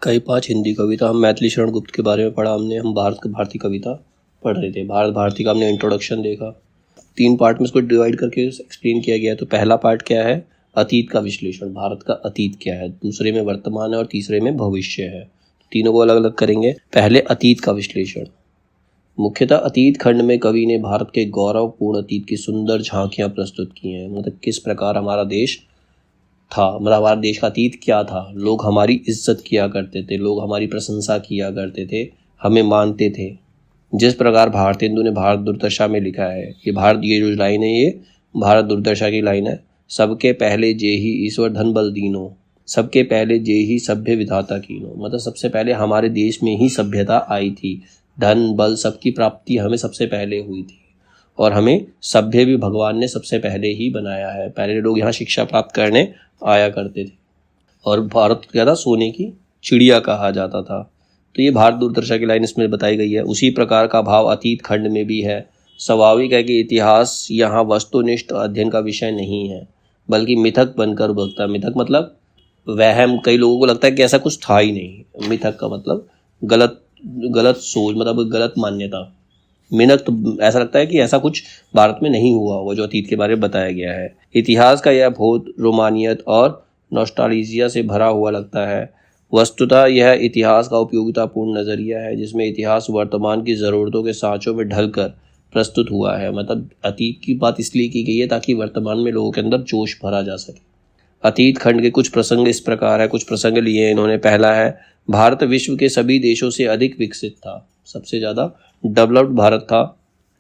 कई 5 हिंदी कविता। हम मैथिली शरण गुप्त के बारे में पढ़ा हमने। हम भारतीय कविता पढ़ रहे थे। भारत भारती का हमने इंट्रोडक्शन देखा। 3 पार्ट में इसको डिवाइड करके एक्सप्लेन किया गया है। तो पहला पार्ट क्या है? अतीत का विश्लेषण। भारत का अतीत क्या है, दूसरे में वर्तमान है और तीसरे में भविष्य है। तीनों को अलग अलग करेंगे। पहले अतीत का विश्लेषण। मुख्यतः अतीत खंड में कवि ने भारत के गौरवपूर्ण अतीत की सुंदर झांकियां प्रस्तुत की हैं। मतलब किस प्रकार हमारा देश था, मतलब हमारे देश का अतीत क्या था। लोग हमारी इज्जत किया करते थे, लोग हमारी प्रशंसा किया करते थे, हमें मानते थे। जिस प्रकार भारतेंदु ने भारत दुर्दशा में लिखा है, ये जो लाइन है ये भारत दुर्दशा की लाइन है। सबके पहले जेहि ईश्वर धन बल दीनो, सबके पहले जेहि सभ्य विधाता कीनो। मतलब सबसे पहले हमारे देश में ही सभ्यता आई थी, धन बल सबकी प्राप्ति हमें सबसे पहले हुई थी और हमें सभ्य भी भगवान ने सबसे पहले ही बनाया है। पहले लोग यहाँ शिक्षा प्राप्त करने आया करते थे और भारत क्या था, सोने की चिड़िया कहा जाता था। तो ये भारत दुर्दशा की लाइन इसमें बताई गई है। उसी प्रकार का भाव अतीत खंड में भी है। स्वाभाविक है कि इतिहास यहाँ वस्तुनिष्ठ अध्ययन का विषय नहीं है, बल्कि मिथक बनकर उभरता। मिथक मतलब वहम। कई लोगों को लगता है कि ऐसा कुछ था ही नहीं। मिथक का मतलब गलत सोच, मतलब गलत मान्यता। मिनक तो ऐसा लगता है कि ऐसा कुछ भारत में नहीं हुआ वो जो अतीत के बारे में बताया गया है। इतिहास का यह बहुत रोमानियत और नॉस्टैल्जिया से भरा हुआ लगता है। वस्तुतः यह इतिहास का उपयोगितापूर्ण नज़रिया है, जिसमें इतिहास वर्तमान की ज़रूरतों के सांचों में ढलकर प्रस्तुत हुआ है। मतलब अतीत की बात इसलिए की गई है ताकि वर्तमान में लोगों के अंदर जोश भरा जा सके। अतीत खंड के कुछ प्रसंग इस प्रकार है, कुछ प्रसंग लिए इन्होंने। पहला है, भारत विश्व के सभी देशों से अधिक विकसित था। सबसे ज़्यादा डेवलप्ड भारत था।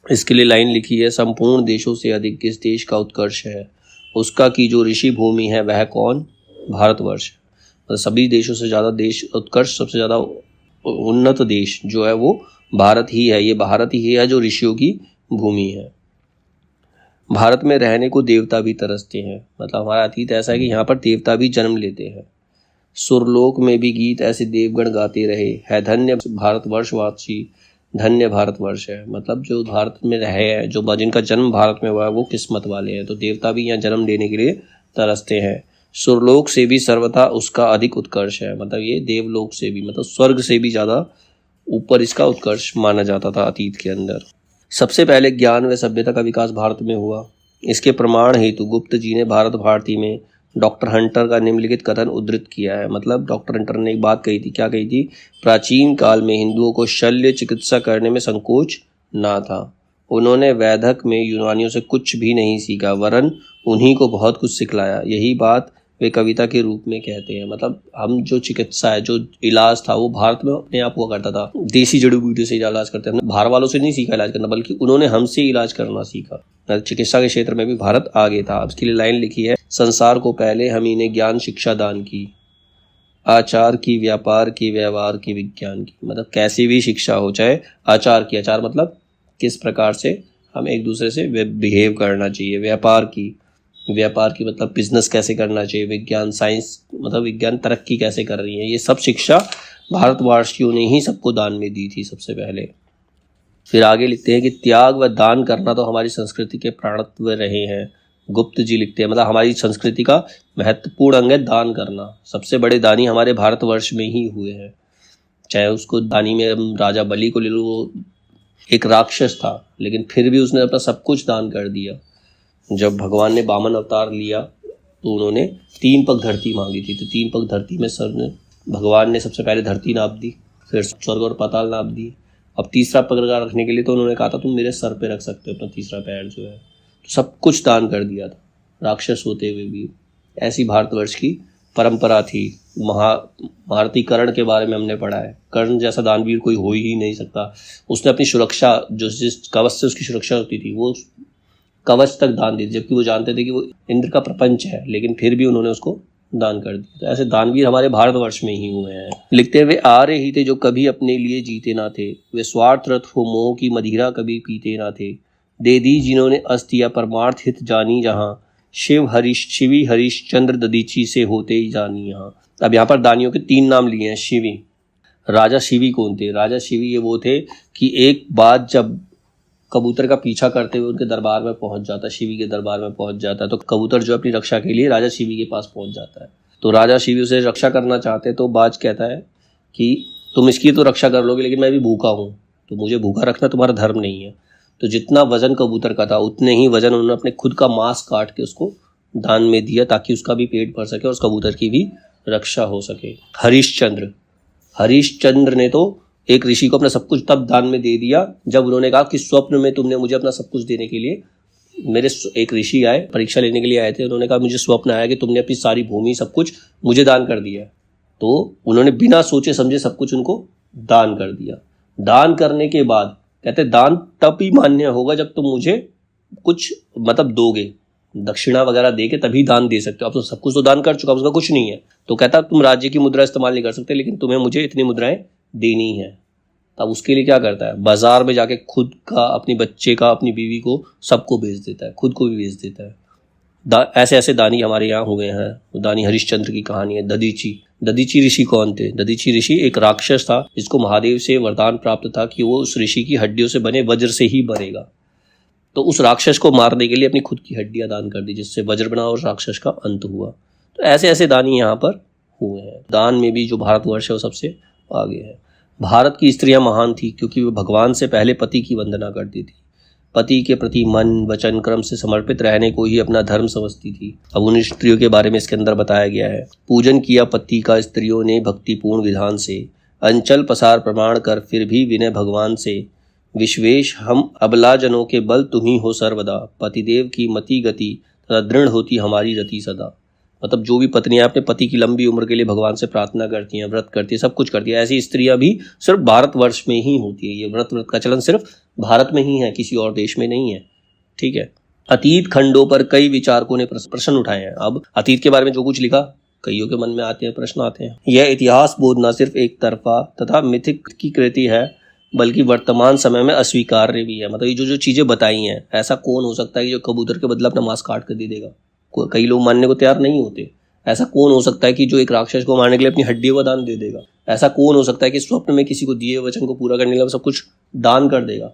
इसके लिए लाइन लिखी है, संपूर्ण देशों से अधिक किस देश का उत्कर्ष है, उसका की जो ऋषि भूमि है वह कौन? भारतवर्ष। तो सभी देशों से ज़्यादा देश उत्कर्ष, सबसे ज़्यादा उन्नत देश जो है वो भारत ही है। ये भारत ही है जो ऋषियों की भूमि है। भारत में रहने को देवता भी तरसते हैं। मतलब हमारा अतीत ऐसा है कि यहाँ पर देवता भी जन्म लेते हैं। सुरलोक में भी गीत ऐसे देवगण गाते रहे, है धन्य भारतवर्षवासी, धन्य भारतवर्ष है। मतलब जो भारत में रहे हैं, जो जिनका जन्म भारत में हुआ है वो किस्मत वाले हैं। तो देवता भी यहाँ जन्म लेने के लिए तरसते हैं। सुरलोक से भी सर्वथा उसका अधिक उत्कर्ष है। मतलब ये देवलोक से भी, मतलब स्वर्ग से भी ज़्यादा ऊपर इसका उत्कर्ष माना जाता था अतीत के अंदर। सबसे पहले ज्ञान व सभ्यता का विकास भारत में हुआ। इसके प्रमाण हेतु गुप्त जी ने भारत भारती में डॉक्टर हंटर का निम्नलिखित कथन उद्धृत किया है। मतलब डॉक्टर हंटर ने एक बात कही थी। क्या कही थी? प्राचीन काल में हिंदुओं को शल्य चिकित्सा करने में संकोच ना था। उन्होंने वैदक में यूनानियों से कुछ भी नहीं सीखा, वरन उन्हीं को बहुत कुछ सिखलाया। यही बात वे कविता के रूप में कहते हैं। मतलब हम जो चिकित्सा है, जो इलाज था, वो भारत में अपने आप हुआ करता था। देसी जड़ी बूटी से इलाज करते हैं। बाहर वालों से नहीं सीखा इलाज करना, बल्कि उन्होंने हमसे इलाज करना सीखा। चिकित्सा के क्षेत्र में भी भारत आगे था। अब इसके लिए लाइन लिखी है, संसार को पहले हम ही ने ज्ञान शिक्षा दान की, आचार की, व्यापार की, व्यवहार की, विज्ञान की। मतलब कैसी भी शिक्षा हो, चाहे आचार की, आचार मतलब किस प्रकार से हम एक दूसरे से बिहेव करना चाहिए, व्यापार की मतलब बिजनेस कैसे करना चाहिए, विज्ञान साइंस मतलब विज्ञान तरक्की कैसे कर रही है, ये सब शिक्षा भारतवासियों ने ही सबको दान में दी थी सबसे पहले। फिर आगे लिखते हैं कि त्याग व दान करना तो हमारी संस्कृति के प्राणत्व रहे हैं। गुप्त जी लिखते हैं, मतलब हमारी संस्कृति का महत्वपूर्ण अंग है दान करना। सबसे बड़े दानी हमारे भारतवर्ष में ही हुए हैं। चाहे उसको दानी में राजा बलि को ले लो, वो एक राक्षस था, लेकिन फिर भी उसने अपना सब कुछ दान कर दिया। जब भगवान ने वामन अवतार लिया तो उन्होंने 3 पग धरती मांगी थी। तो 3 पग धरती में भगवान ने सबसे पहले धरती नाप दी, फिर स्वर्ग और पाताल नाप दी। अब तीसरा पग रखने के लिए तो उन्होंने कहा था तुम मेरे सर पे रख सकते हो अपना तीसरा पैर जो है। तो सब कुछ दान कर दिया था, राक्षस होते हुए भी। ऐसी भारतवर्ष की परंपरा थी। भारतीकरण के बारे में हमने पढ़ा है। कर्ण जैसा दानवीर कोई हो ही नहीं सकता। उसने अपनी सुरक्षा, जो जिस कवच से उसकी सुरक्षा होती थी, वो कवच तक दान दी, जबकि वो जानते थे कि वो इंद्र का प्रपंच है, लेकिन फिर भी उन्होंने उसको दान कर दिया। तो ऐसे दानवीर हमारे भारतवर्ष में ही हुए हैं। लिखते हुए आर्य ही थे जो कभी अपने लिए जीते ना थे, वे स्वार्थरत हो मोह की मदिरा कभी पीते ना थे। दे दी जिन्होंने अस्ति या परमार्थ हित जानी जहाँ, शिवी हरिश्चंद्र ददीची से होते ही जानी यहाँ। अब यहाँ पर दानियों के 3 नाम लिए हैं। शिवी, राजा शिवी कौन थे? राजा शिवी ये वो थे कि एक बात जब कबूतर का पीछा करते हुए उनके दरबार में पहुंच जाता, शिवी के दरबार में पहुंच जाता है, तो कबूतर जो अपनी रक्षा के लिए राजा शिवी के पास पहुंच जाता है। तो राजा शिवी उसे रक्षा करना चाहते, तो बाज कहता है कि तुम इसकी तो रक्षा कर लोगे, लेकिन मैं भी भूखा हूँ, तो मुझे भूखा रखना तुम्हारा धर्म नहीं है। तो जितना वजन कबूतर का था उतने ही वजन उन्होंने अपने खुद का मांस काट के उसको दान में दिया, ताकि उसका भी पेट भर सके और उस कबूतर की भी रक्षा हो सके। हरिश्चंद्र ने तो एक ऋषि को अपना सब कुछ तब दान में दे दिया जब उन्होंने कहा कि स्वप्न में तुमने मुझे अपना सब कुछ देने के लिए, मेरे एक ऋषि आए, परीक्षा लेने के लिए आए थे, उन्होंने कहा मुझे स्वप्न आया कि तुमने अपनी सारी भूमि सब कुछ मुझे दान कर दिया। तो उन्होंने बिना सोचे समझे सब कुछ उनको दान कर दिया। दान करने के बाद कहते दान तब ही मान्य होगा जब तुम मुझे कुछ मतलब दोगे, दक्षिणा वगैरह दे के तभी दान दे सकते हो। अब तो सब कुछ तो दान कर चुका, उसका कुछ नहीं है। तो कहता तुम राज्य की मुद्रा इस्तेमाल नहीं कर सकते, लेकिन तुम्हें मुझे इतनी मुद्राएं देनी है। तब उसके लिए क्या करता है, बाजार में जाके खुद का, अपने बच्चे का, अपनी बीवी को, सबको बेच देता है, खुद को भी बेच देता है। ऐसे ऐसे दानी हमारे यहाँ हो गए हैं। दानी हरिश्चंद्र की कहानी है। दधीची ऋषि कौन थे? दधीची ऋषि एक राक्षस था जिसको महादेव से वरदान प्राप्त था कि वो उस ऋषि की हड्डियों से बने वज्र से ही बनेगा। तो उस राक्षस को मारने के लिए अपनी खुद की हड्डियां दान कर दी, जिससे वज्र बना और राक्षस का अंत हुआ। तो ऐसे ऐसे दानी यहाँ पर हुए हैं। दान में भी जो भारतवर्ष है वो सबसे आगे है। भारत की स्त्रियां महान थी क्योंकि वो भगवान से पहले पति की वंदना करती थी। पति के प्रति मन वचन क्रम से समर्पित रहने को ही अपना धर्म समझती थी। अब उन स्त्रियों के बारे में इसके अंदर बताया गया है। पूजन किया पति का स्त्रियों ने भक्तिपूर्ण विधान से, अंचल पसार प्रमाण कर फिर भी विनय भगवान से, विश्वेश हम अबला जनों के बल तुम्ही हो सर्वदा, पतिदेव की मति गति तथा दृढ़ होती हमारी रति सदा। मतलब जो भी पत्नियां अपने पति की लंबी उम्र के लिए भगवान से प्रार्थना करती हैं, व्रत करती हैं, सब कुछ करती हैं, ऐसी स्त्रियां भी सिर्फ भारतवर्ष में ही होती है। ये व्रत का चलन सिर्फ भारत में ही है, किसी और देश में नहीं है। ठीक है। अतीत खंडों पर कई विचारकों ने प्रश्न उठाए हैं। अब अतीत के बारे में जो कुछ लिखा, कईयों के मन में आते हैं, प्रश्न आते हैं। यह इतिहास बोध न सिर्फ एक तरफा तथा मिथिक की कृति है, बल्कि वर्तमान समय में अस्वीकार्य भी है। मतलब ये जो चीजें बताई हैं, ऐसा कौन हो सकता है कि जो कबूतर के बदले अपना मांस काट कर दे देगा? कई लोग मानने को तैयार नहीं होते। ऐसा कौन हो सकता है कि जो एक राक्षस को मारने के लिए अपनी हड्डियों का दान दे देगा? ऐसा कौन हो सकता है कि स्वप्न में किसी को दिए वचन को पूरा करने के लिए सब कुछ दान कर देगा?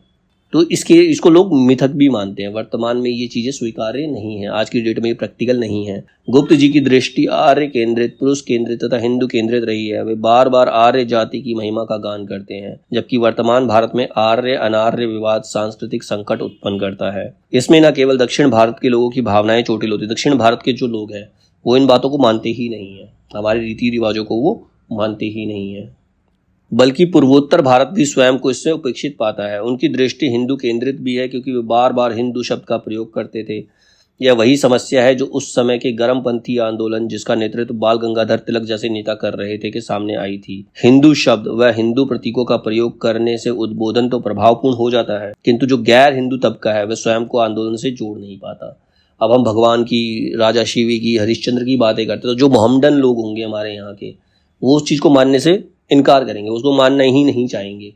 तो इसको लोग मिथक भी मानते हैं। वर्तमान में ये चीजें स्वीकार्य नहीं है, आज की डेट में ये प्रैक्टिकल नहीं है। गुप्त जी की दृष्टि आर्य केंद्रित, पुरुष केंद्रित तथा हिंदू केंद्रित रही है। वे बार बार आर्य जाति की महिमा का गान करते हैं, जबकि वर्तमान भारत में आर्य अनार्य विवाद सांस्कृतिक संकट उत्पन्न करता है। इसमें न केवल दक्षिण भारत के लोगों की भावनाएं चोटिल होती, दक्षिण भारत के जो लोग हैं वो इन बातों को मानते ही नहीं है, हमारे रीति रिवाजों को वो मानते ही नहीं है, बल्कि पूर्वोत्तर भारत भी स्वयं को इससे उपेक्षित पाता है। उनकी दृष्टि हिंदू केंद्रित भी है, क्योंकि वे बार बार हिंदू शब्द का प्रयोग करते थे। यह वही समस्या है जो उस समय के गर्मपंथी आंदोलन, जिसका नेतृत्व बाल गंगाधर तिलक जैसे नेता कर रहे थे, के सामने आई थी। हिंदू शब्द व हिंदू प्रतीकों का प्रयोग करने से उद्बोधन तो प्रभावपूर्ण हो जाता है, किंतु जो गैर हिंदू तबका है वह स्वयं को आंदोलन से जोड़ नहीं पाता। अब हम भगवान की, राजा शिवी की, हरिश्चंद्र की बातें करते तो जो मोहम्मडन लोग होंगे हमारे यहाँ के, वो उस चीज को मानने से इनकार करेंगे, उसको मानना ही नहीं चाहेंगे।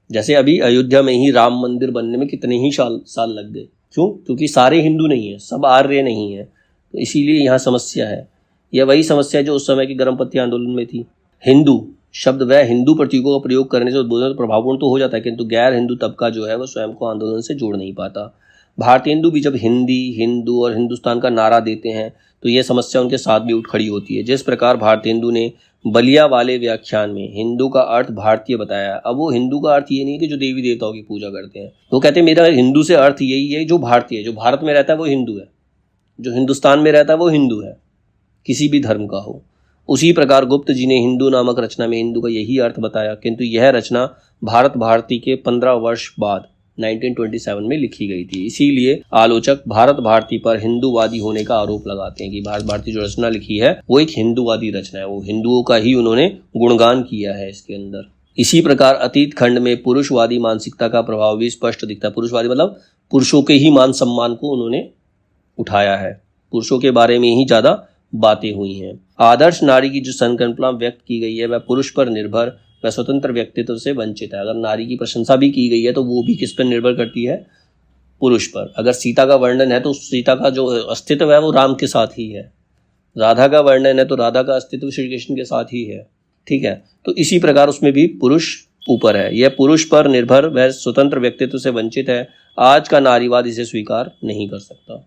जैसे अभी अयोध्या में ही राम मंदिर बनने में कितने ही साल लग गए। क्यों? क्योंकि सारे हिंदू नहीं है, सब आर्य नहीं है, तो इसीलिए यहाँ समस्या है। यह वही समस्या है जो उस समय की गर्मपंथी आंदोलन में थी। हिंदू शब्द व हिंदू प्रतीकों का प्रयोग करने से उद्बोधन प्रभावपूर्ण तो हो जाता है, किंतु गैर हिंदू तबका जो है वह स्वयं को आंदोलन से जोड़ नहीं पाता। भारतीय हिंदू भी जब हिंदी, हिंदू और हिंदुस्तान का नारा देते हैं तो यह समस्या उनके साथ भी उठ खड़ी होती है। जिस प्रकार भारतीय हिंदू ने बलिया वाले व्याख्यान में हिंदू का अर्थ भारतीय बताया, अब वो हिंदू का अर्थ ये नहीं है कि जो देवी देवताओं की पूजा करते हैं। वो कहते हैं मेरा हिंदू से अर्थ यही है जो भारतीय है, जो भारत में रहता है वो हिंदू है, जो हिंदुस्तान में रहता है वो हिंदू है, किसी भी धर्म का हो। उसी प्रकार गुप्त जी ने हिंदू नामक रचना में हिंदू का यही अर्थ बताया, किंतु यह रचना भारत भारती के 15 वर्ष बाद 1927 में लिखी गई थी। इसीलिए आलोचक भारत भारती पर हिंदूवादी होने का आरोप लगाते हैं कि भारत भारती जो रचना लिखी है वो एक हिंदूवादी रचना है, वो हिंदुओं का ही उन्होंने गुणगान किया है इसके अंदर। इसी प्रकार अतीत खंड में पुरुषवादी मानसिकता का प्रभाव भी स्पष्ट दिखता है। पुरुषवादी मतलब पुरुषों के ही मान सम्मान को उन्होंने उठाया है, पुरुषों के बारे में ही ज्यादा बातें हुई हैं। आदर्श नारी की जो संकल्पना व्यक्त की गई है वह पुरुष पर निर्भर वह स्वतंत्र व्यक्तित्व से वंचित है। अगर नारी की प्रशंसा भी की गई है तो वो भी किस पर निर्भर करती है? पुरुष पर। अगर सीता का वर्णन है तो सीता का जो अस्तित्व है वो राम के साथ ही है। राधा का वर्णन है तो राधा का अस्तित्व श्री कृष्ण के साथ ही है। ठीक है, तो इसी प्रकार उसमें भी पुरुष ऊपर है। यह पुरुष पर निर्भर वह स्वतंत्र व्यक्तित्व से वंचित है। आज का नारीवाद इसे स्वीकार नहीं कर सकता।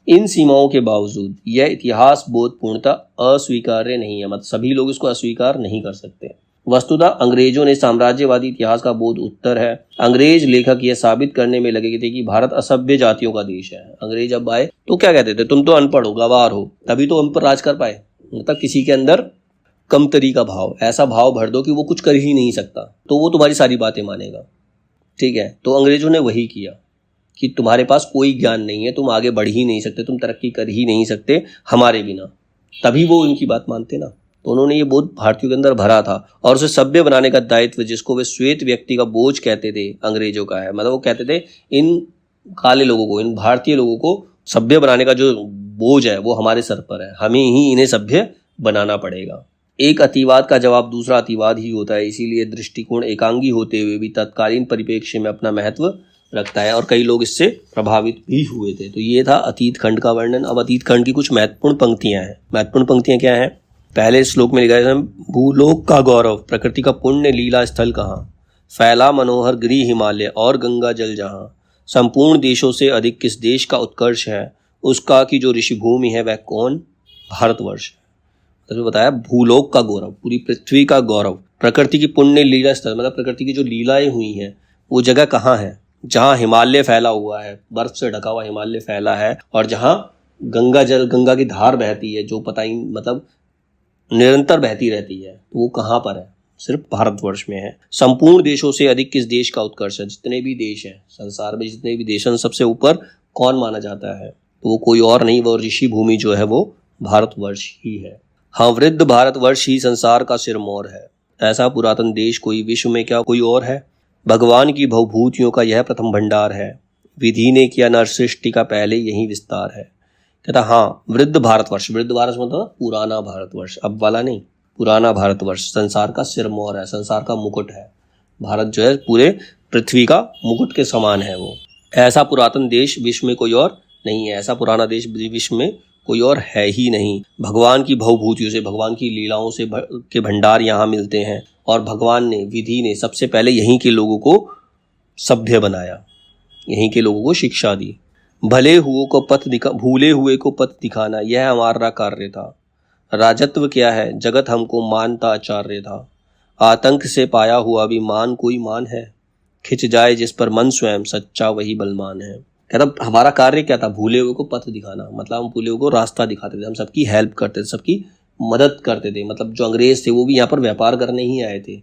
इन सीमाओं के बावजूद यह इतिहास बोध पूर्णतः अस्वीकार्य नहीं है, मतलब सभी लोग इसको अस्वीकार नहीं कर सकते। वस्तुतः अंग्रेजों ने साम्राज्यवादी इतिहास का बोध उत्तर है। अंग्रेज लेखक यह साबित करने में लगे थे कि भारत असभ्य जातियों का देश है। अंग्रेज अब आए तो क्या कहते थे, तुम तो अनपढ़ हो, गवार हो, तभी तो हम पर राज कर पाए। मतलब किसी के अंदर कमतरी का भाव, ऐसा भाव भर दो कि वो कुछ कर ही नहीं सकता, तो वो तुम्हारी सारी बातें मानेगा। ठीक है, तो अंग्रेजों ने वही किया कि तुम्हारे पास कोई ज्ञान नहीं है, तुम आगे बढ़ ही नहीं सकते, तुम तरक्की कर ही नहीं सकते हमारे बिना, तभी वो उनकी बात मानते ना। तो उन्होंने ये बोध भारतीयों के अंदर भरा था और उसे सभ्य बनाने का दायित्व, जिसको वे श्वेत व्यक्ति का बोझ कहते थे, अंग्रेजों का है। मतलब वो कहते थे इन काले लोगों को, इन भारतीय लोगों को सभ्य बनाने का जो बोझ है वो हमारे सर पर है, हमें ही इन्हें सभ्य बनाना पड़ेगा। एक अतिवाद का जवाब दूसरा अतिवाद ही होता है, इसीलिए दृष्टिकोण एकांगी होते हुए भी तत्कालीन परिप्रेक्ष्य में अपना महत्व रखता है और कई लोग इससे प्रभावित भी हुए थे। तो ये था अतीत खंड का वर्णन। अब अतीत खंड की कुछ महत्वपूर्ण पंक्तियां हैं। महत्वपूर्ण पंक्तियां क्या हैं? पहले श्लोक में लिखा है, भूलोक का गौरव, प्रकृति का पुण्य लीला स्थल कहाँ, फैला मनोहर गिरि हिमालय और गंगा जल जहाँ, संपूर्ण देशों से अधिक किस देश का उत्कर्ष है, उसका की जो ऋषि भूमि है वह कौन, भारतवर्ष। तो बताया भूलोक का गौरव, पूरी पृथ्वी का गौरव, प्रकृति की पुण्य लीला स्थल, मतलब प्रकृति की जो लीलाएं हुई हैं वो जगह कहाँ है, जहाँ हिमालय फैला हुआ है, बर्फ से ढका हुआ हिमालय फैला है, और जहाँ गंगा जल, गंगा की धार बहती है, जो पता ही मतलब निरंतर बहती रहती है, तो वो कहाँ पर है, सिर्फ भारतवर्ष में है। संपूर्ण देशों से अधिक किस देश का उत्कर्ष है, जितने भी देश हैं संसार में, जितने भी देश हैं, सबसे ऊपर कौन माना जाता है, तो वो कोई और नहीं, वो ऋषि भूमि जो है वो भारतवर्ष ही है। हाँ, वृद्ध भारतवर्ष ही संसार का सिरमौर है, ऐसा पुरातन देश कोई विश्व में क्या कोई और है, भगवान की भवभूतियों का यह प्रथम भंडार है, विधि ने किया नर सृष्टि का पहले यही विस्तार है। कहता हाँ, वृद्ध भारतवर्ष, वृद्ध भारत मतलब पुराना भारतवर्ष, अब वाला नहीं, पुराना भारतवर्ष संसार का सिरमौर है, संसार का मुकुट है। भारत जो है पूरे पृथ्वी का मुकुट के समान है वो। ऐसा पुरातन देश विश्व में कोई और नहीं है, ऐसा पुराना देश विश्व में कोई और है ही नहीं। भगवान की भवभूतियों से, भगवान की लीलाओं से के भंडार यहाँ मिलते हैं, और भगवान ने, विधि ने सबसे पहले यहीं के लोगों को सभ्य बनाया, यहीं के लोगों को शिक्षा दी। भूले हुए को पथ दिखाना यह हमारा कार्य था। राजत्व क्या है, जगत हमको मानता आचार्य था। आतंक से पाया हुआ भी मान कोई मान है, खिंच जाए जिस पर मन स्वयं सच्चा वही बलवान है। कहता हमारा कार्य क्या था, भूले हुए को पथ दिखाना, मतलब हम भूले हुए को रास्ता दिखाते थे, हम सबकी हेल्प करते थे, सबकी मदद करते थे। मतलब जो अंग्रेज थे वो भी यहाँ पर व्यापार करने ही आए थे,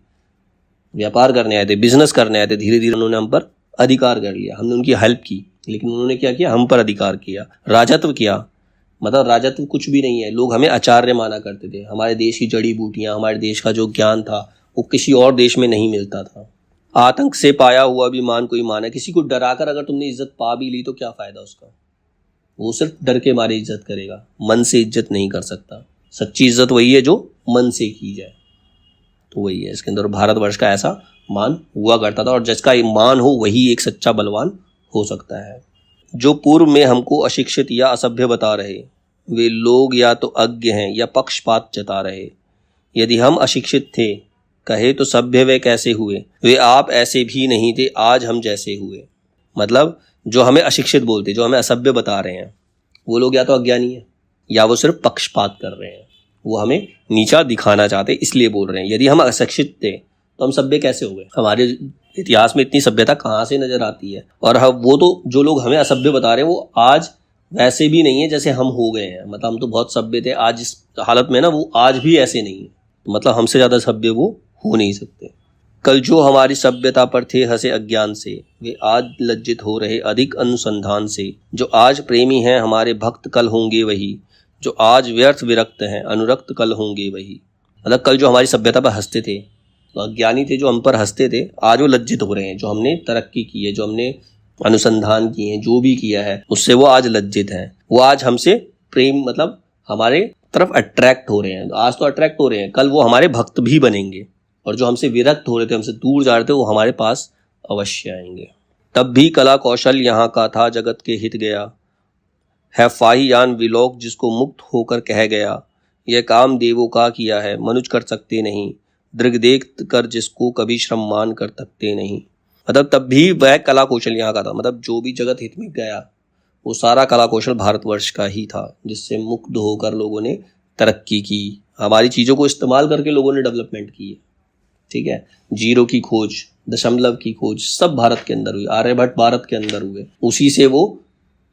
व्यापार करने आए थे, बिजनेस करने आए थे। धीरे धीरे उन्होंने हम पर अधिकार कर लिया, हमने उनकी हेल्प की, लेकिन उन्होंने क्या किया, हम पर अधिकार किया। राजत्व किया, मतलब राजत्व कुछ भी नहीं है, लोग हमें आचार्य माना करते थे। हमारे देश की जड़ी बूटियां, हमारे देश का जो ज्ञान था वो किसी और देश में नहीं मिलता था। आतंक से पाया हुआ भी मान कोई मान है, किसी को डराकर अगर तुमने इज्जत पा भी ली तो क्या फायदा उसका, वो सिर्फ डर के मारे इज्जत करेगा, मन से इज्जत नहीं कर सकता। सच्ची इज्जत वही है जो मन से की जाए, तो वही है इसके अंदर। भारतवर्ष का ऐसा मान हुआ करता था, और जिसका मान हो वही एक सच्चा बलवान हो सकता है। जो पूर्व में हमको अशिक्षित या असभ्य बता रहे, वे लोग या तो अज्ञ हैं या पक्षपात जता रहे। यदि हम अशिक्षित थे कहे तो सभ्य वे कैसे हुए, वे आप ऐसे भी नहीं थे आज हम जैसे हुए। मतलब जो हमें अशिक्षित बोलते, जो हमें असभ्य बता रहे हैं, वो लोग या तो अज्ञानी है या वो सिर्फ पक्षपात कर रहे हैं, वो हमें नीचा दिखाना चाहते इसलिए बोल रहे हैं। यदि हम अशिक्षित थे तो हम सभ्य कैसे हो गए, हमारे इतिहास में इतनी सभ्यता कहाँ से नजर आती है। और वो तो जो लोग हमें असभ्य बता रहे हैं वो आज वैसे भी नहीं है जैसे हम हो गए हैं। मतलब हम तो बहुत सभ्य थे, आज इस हालत में ना वो आज भी ऐसे नहीं है, मतलब हमसे ज़्यादा सभ्य वो हो नहीं सकते। कल जो हमारी सभ्यता पर थे हंसे अज्ञान से, वे आज लज्जित हो रहे अधिक अनुसंधान से। जो आज प्रेमी हैं हमारे भक्त कल होंगे वही, जो आज व्यर्थ विरक्त हैं अनुरक्त कल होंगे वही। मतलब कल जो हमारी सभ्यता पर हंसते थे, तो अज्ञानी थे जो हम पर हंसते थे, आज वो लज्जित हो रहे हैं। जो हमने तरक्की की है, जो हमने अनुसंधान किए हैं, जो भी किया है उससे वो आज लज्जित हैं। वो आज हमसे प्रेम मतलब हमारे तरफ अट्रैक्ट हो रहे हैं। आज तो अट्रैक्ट हो रहे हैं, कल वो हमारे भक्त भी बनेंगे। और जो हमसे विरक्त हो रहे थे, हमसे दूर जा रहे थे, वो हमारे पास अवश्य आएंगे। तब भी कला कौशल यहाँ का था जगत के हित गया, है फाहियान विलोक जिसको मुक्त होकर कह गया। यह काम देवों का किया है मनुष्य कर सकते नहीं, दृग देख कर जिसको कभी श्रम मान कर सकते नहीं। मतलब तब भी वह कला कौशल यहाँ का था, मतलब जो भी जगत हित में गया वो सारा कला कौशल भारतवर्ष का ही था, जिससे मुक्त होकर लोगों ने तरक्की की। हमारी चीज़ों को इस्तेमाल करके लोगों ने डेवलपमेंट की है। ठीक है, जीरो की खोज, दशमलव की खोज सब भारत के अंदर हुई, आर्यभट्ट भारत के अंदर हुए, उसी से वो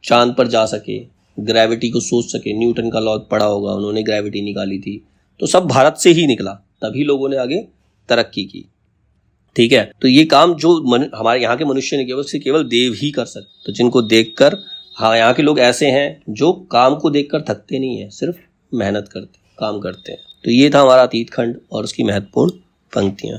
चांद पर जा सके, ग्रेविटी को सोच सके, न्यूटन का लॉ पढ़ा होगा, उन्होंने ग्रेविटी निकाली थी, तो सब भारत से ही निकला, तभी लोगों ने आगे तरक्की की। ठीक है, तो ये काम जो हमारे यहाँ के मनुष्य ने केवल देव ही कर सकते। तो जिनको देखकर, हाँ, यहाँ के लोग ऐसे हैं जो काम को देखकर थकते नहीं है, सिर्फ मेहनत करते, काम करते हैं। तो ये था हमारा अतीत खंड और उसकी महत्वपूर्ण पंक्तियाँ।